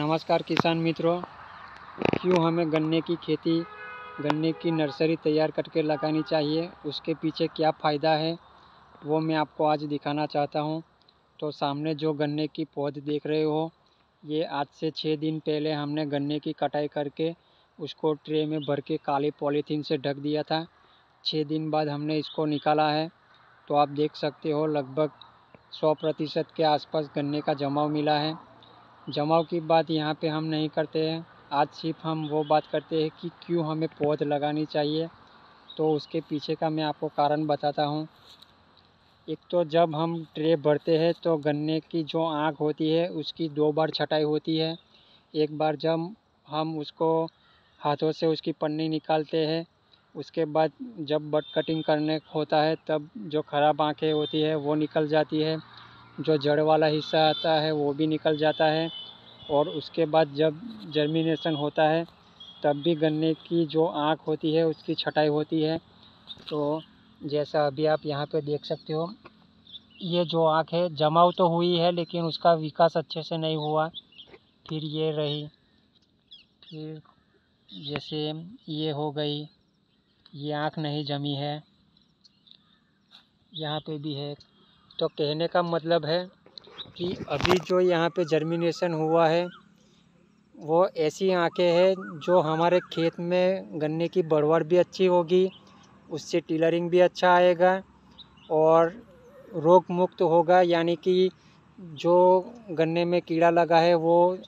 नमस्कार किसान मित्रों। क्यों हमें गन्ने की खेती, गन्ने की नर्सरी तैयार करके लगानी चाहिए, उसके पीछे क्या फ़ायदा है, वो मैं आपको आज दिखाना चाहता हूँ। तो सामने जो गन्ने की पौध देख रहे हो, ये आज से 6 दिन पहले हमने गन्ने की कटाई करके उसको ट्रे में भर के काली पॉलीथीन से ढक दिया था। 6 दिन बाद हमने इसको निकाला है। तो आप देख सकते हो लगभग 100% के आसपास गन्ने का जमाव मिला है। जमाव की बात यहाँ पे हम नहीं करते हैं, आज सिर्फ हम वो बात करते हैं कि क्यों हमें पौध लगानी चाहिए। तो उसके पीछे का मैं आपको कारण बताता हूँ। एक तो जब हम ट्रे भरते हैं तो गन्ने की जो आँख होती है उसकी 2 बार छटाई होती है। एक बार जब हम उसको हाथों से उसकी पन्नी निकालते हैं, उसके बाद जब बड कटिंग करने होता है तब जो ख़राब आँखें होती है वो निकल जाती है, जो जड़ वाला हिस्सा आता है वो भी निकल जाता है। और उसके बाद जब जर्मिनेशन होता है तब भी गन्ने की जो आँख होती है उसकी छटाई होती है। तो जैसा अभी आप यहाँ पे देख सकते हो, ये जो आँख है जमाव तो हुई है लेकिन उसका विकास अच्छे से नहीं हुआ। फिर ये रही, फिर जैसे ये हो गई, ये आँख नहीं जमी है, यहाँ पे भी है। तो कहने का मतलब है कि अभी जो यहाँ पे जर्मिनेशन हुआ है वो ऐसी आँखें हैं जो हमारे खेत में गन्ने की बढ़वाड़ भी अच्छी होगी, उससे टिलरिंग भी अच्छा आएगा और रोग मुक्त होगा। यानी कि जो गन्ने में कीड़ा लगा है वो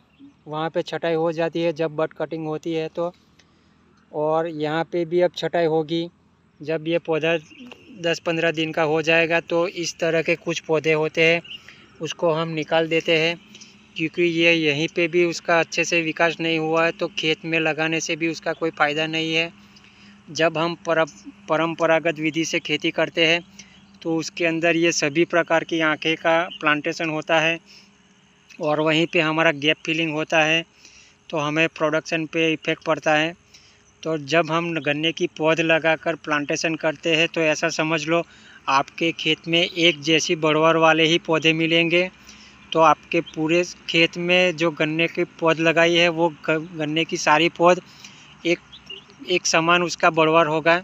वहाँ पे छटाई हो जाती है जब बड कटिंग होती है तो। और यहाँ पे भी अब छटाई होगी। जब ये पौधा 10-15 दिन का हो जाएगा तो इस तरह के कुछ पौधे होते हैं, उसको हम निकाल देते हैं, क्योंकि ये यहीं पे भी उसका अच्छे से विकास नहीं हुआ है तो खेत में लगाने से भी उसका कोई फ़ायदा नहीं है। जब हम परंपरागत विधि से खेती करते हैं तो उसके अंदर ये सभी प्रकार की आँखें का प्लांटेशन होता है और वहीं पे हमारा गैप फिलिंग होता है, तो हमें प्रोडक्शन पे इफ़ेक्ट पड़ता है। तो जब हम गन्ने की पौध लगाकर प्लांटेशन करते हैं तो ऐसा समझ लो आपके खेत में एक जैसी बढ़वाड़ वाले ही पौधे मिलेंगे। तो आपके पूरे खेत में जो गन्ने की पौध लगाई है वो गन्ने की सारी पौध एक समान उसका बढ़वाड़ होगा।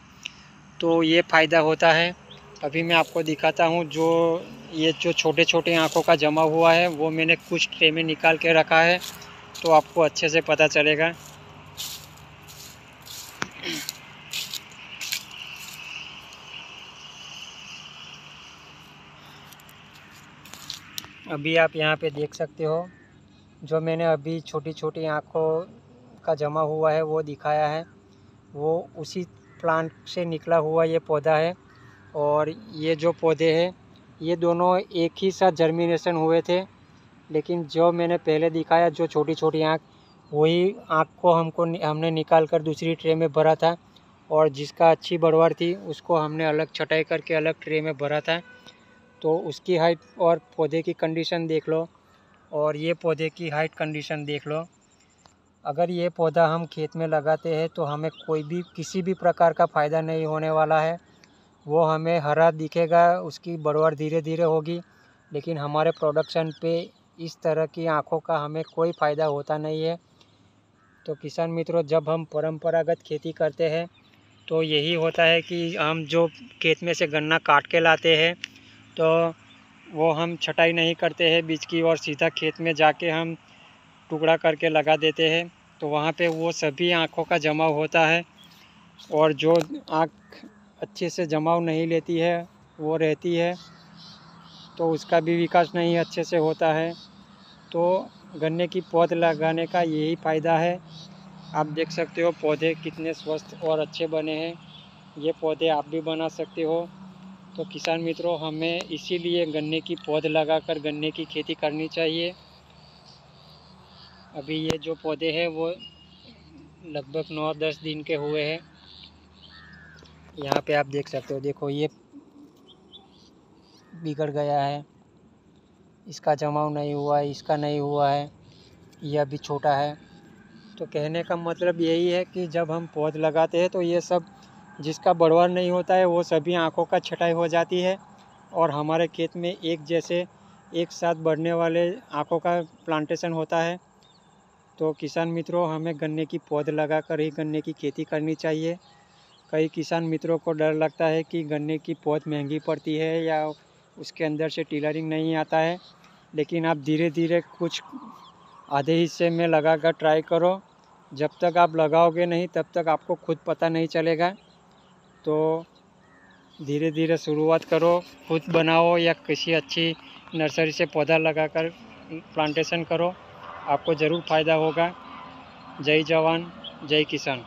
तो ये फ़ायदा होता है। अभी मैं आपको दिखाता हूँ, ये जो छोटे छोटे आँखों का जमा हुआ है वो मैंने कुछ ट्रे में निकाल के रखा है, तो आपको अच्छे से पता चलेगा। अभी आप यहाँ पे देख सकते हो, जो मैंने अभी छोटी छोटी आँखों का जमा हुआ है वो दिखाया है, वो उसी प्लांट से निकला हुआ ये पौधा है। और ये जो पौधे हैं ये दोनों एक ही साथ जर्मिनेशन हुए थे, लेकिन जो मैंने पहले दिखाया जो छोटी छोटी आँख, वही आँख को हमने निकाल कर दूसरी ट्रे में भरा था, और जिसका अच्छी बढ़वाड़ थी उसको हमने अलग छटाई करके अलग ट्रे में भरा था। तो उसकी हाइट और पौधे की कंडीशन देख लो, और ये पौधे की हाइट कंडीशन देख लो। अगर ये पौधा हम खेत में लगाते हैं तो हमें किसी भी प्रकार का फ़ायदा नहीं होने वाला है। वो हमें हरा दिखेगा, उसकी बढ़वाड़ धीरे धीरे होगी, लेकिन हमारे प्रोडक्शन पे इस तरह की आँखों का हमें कोई फ़ायदा होता नहीं है। तो किसान मित्रों, जब हम परंपरागत खेती करते हैं तो यही होता है कि हम जो खेत में से गन्ना काट के लाते हैं तो वो हम छटाई नहीं करते हैं बीज की, और सीधा खेत में जाके हम टुकड़ा करके लगा देते हैं। तो वहाँ पे वो सभी आँखों का जमाव होता है, और जो आँख अच्छे से जमाव नहीं लेती है वो रहती है, तो उसका भी विकास नहीं अच्छे से होता है। तो गन्ने की पौध लगाने का यही फ़ायदा है। आप देख सकते हो पौधे कितने स्वस्थ और अच्छे बने हैं, ये पौधे आप भी बना सकते हो। तो किसान मित्रों, हमें इसीलिए गन्ने की पौध लगाकर गन्ने की खेती करनी चाहिए। अभी ये जो पौधे हैं वो लगभग 9-10 दिन के हुए हैं। यहाँ पे आप देख सकते हो, देखो ये बिगड़ गया है, इसका जमाव नहीं हुआ है, इसका नहीं हुआ है, ये अभी छोटा है। तो कहने का मतलब यही है कि जब हम पौध लगाते हैं तो ये सब जिसका बढ़वाड़ नहीं होता है वो सभी आँखों का छटाई हो जाती है, और हमारे खेत में एक साथ बढ़ने वाले आँखों का प्लांटेशन होता है। तो किसान मित्रों, हमें गन्ने की पौध लगाकर ही गन्ने की खेती करनी चाहिए। कई किसान मित्रों को डर लगता है कि गन्ने की पौध महंगी पड़ती है या उसके अंदर से टिलरिंग नहीं आता है, लेकिन आप धीरे धीरे कुछ आधे हिस्से में लगाकर ट्राई करो। जब तक आप लगाओगे नहीं तब तक आपको खुद पता नहीं चलेगा। तो धीरे धीरे शुरुआत करो, खुद बनाओ या किसी अच्छी नर्सरी से पौधा लगाकर प्लांटेशन करो, आपको ज़रूर फ़ायदा होगा। जय जवान, जय किसान।